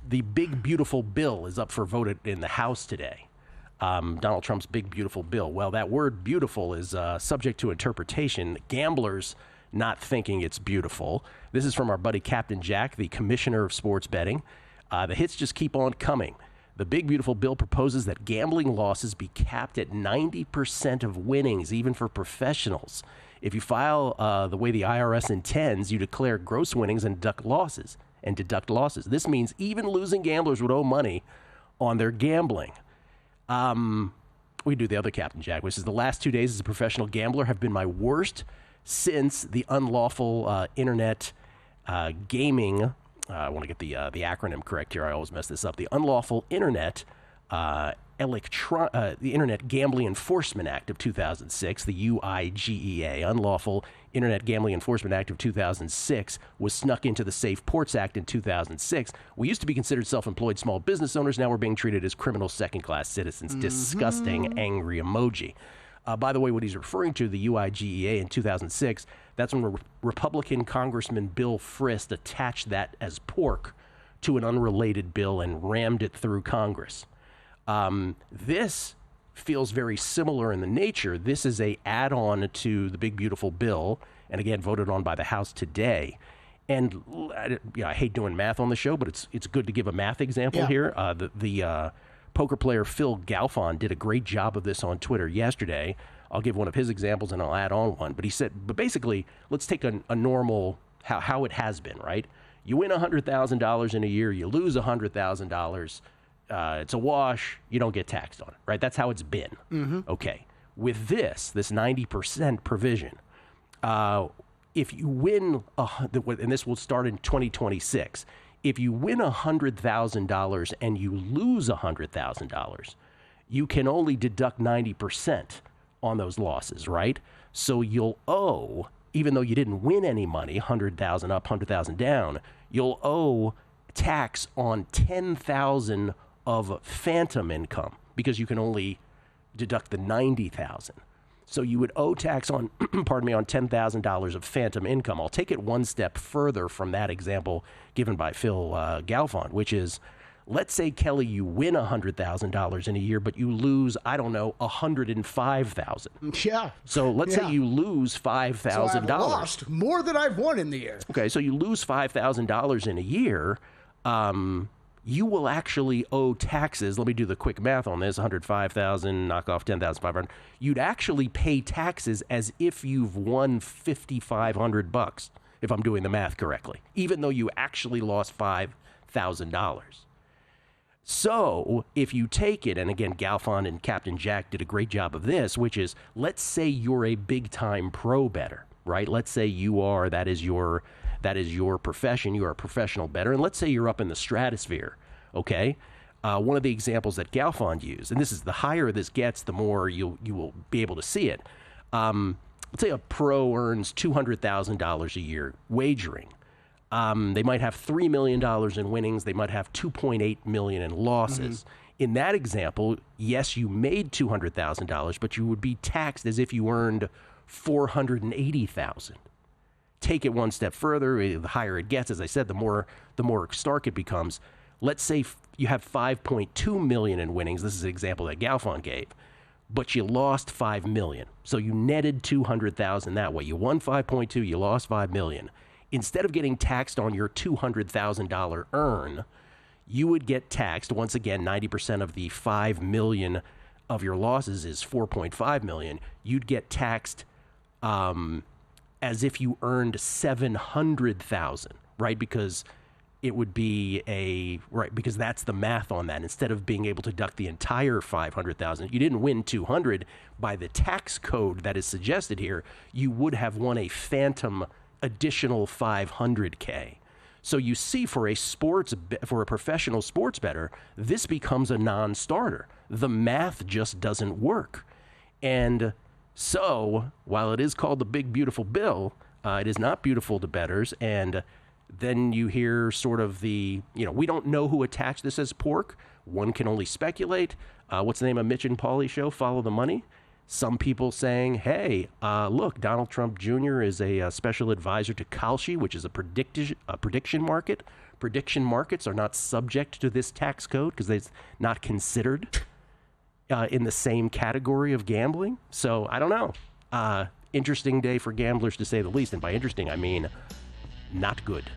The big, beautiful bill is up for vote in the House today. Donald Trump's big, beautiful bill. Well, that word beautiful is subject to interpretation. Gamblers not thinking it's beautiful. This is from our buddy Captain Jack, the commissioner of sports betting. The hits just keep on coming. The big, beautiful bill proposes that gambling losses be capped at 90% of winnings, even for professionals. If you file the way the IRS intends, you declare gross winnings and deduct losses. This means even losing gamblers would owe money on their gambling. We do the other Captain Jack, which is the last 2 days as a professional gambler have been my worst since the unlawful internet gaming. I want to get the acronym correct here. I always mess this up. The unlawful internet the Internet Gambling Enforcement Act of 2006, the UIGEA, Unlawful Internet Gambling Enforcement Act of 2006, was snuck into the Safe Ports Act in 2006. We used to be considered self-employed small business owners. Now we're being treated as criminal second-class citizens. Disgusting, angry emoji. By the way, what he's referring to, the UIGEA in 2006, that's when Republican Congressman Bill Frist attached that as pork to an unrelated bill and rammed it through Congress. This feels very similar in the nature. This is a add-on to the big, beautiful bill, and again, voted on by the House today. And I hate doing math on the show, but it's good to give a math example here. The poker player Phil Galfond did a great job of this on Twitter yesterday. I'll give one of his examples and I'll add on one. But he said, but basically, let's take a normal, how it has been, right? You win $100,000 in a year, you lose $100,000. It's a wash. You don't get taxed on it, right? That's how it's been. Okay. With this 90% provision, if you win, and this will start in 2026, if you win $100,000 and you lose $100,000, you can only deduct 90% on those losses, right? So you'll owe, even though you didn't win any money, 100,000 up, 100,000 down, you'll owe tax on 10,000 of phantom income because you can only deduct the 90,000. So you would owe tax on, on $10,000 of phantom income. I'll take it one step further from that example given by Phil Galfond, which is, let's say, Kelly, you win $100,000 in a year, but you lose, I don't know, $105,000. Yeah. So let's say you lose $5,000. So I've lost more than I've won in the year. Okay, so you lose $5,000 in a year. You will actually owe taxes. Let me do the quick math on this. 105,000, knock off 10,500. You'd actually pay taxes as if you've won $5,500, if I'm doing the math correctly, even though you actually lost $5,000. So if you take it, and again, Galfond and Captain Jack did a great job of this, which is, let's say you're a big-time pro bettor, right? Let's say you are, that is your profession. You are a professional bettor. And let's say you're up in the stratosphere, okay? One of the examples that Galfond used, and this is the higher this gets, the more you will be able to see it. Let's say a pro earns $200,000 a year wagering. They might have $3 million in winnings. They might have $2.8 million in losses. In that example, yes, you made $200,000, but you would be taxed as if you earned $480,000. Take it one step further, the higher it gets, as I said, the more stark it becomes. Let's say you have $5.2 million in winnings. This is an example that Galfond gave, but you lost $5 million. So you netted $200,000 that way. You won 5.2, you lost $5 million. Instead of getting taxed on your $200,000 earn, you would get taxed, once again, 90% of the $5 million of your losses is $4.5 million. You'd get taxed as if you earned $700,000, right? Because it would be because that's the math on that. Instead of being able to deduct the entire $500,000, you didn't win $200,000 by the tax code that is suggested here. You would have won a phantom additional $500K. So you see, for a professional sports bettor, this becomes a non-starter. The math just doesn't work. And so, while it is called the big, beautiful bill, it is not beautiful to bettors. And then you hear sort of we don't know who attached this as pork. One can only speculate. What's the name of Mitch and Pauly show? Follow the Money. Some people saying, hey, look, Donald Trump Jr. is a special advisor to Kalshi, which is a prediction market, Prediction markets are not subject to this tax code because they're not considered in the same category of gambling. So I don't know. Interesting day for gamblers, to say the least. And by interesting, I mean not good.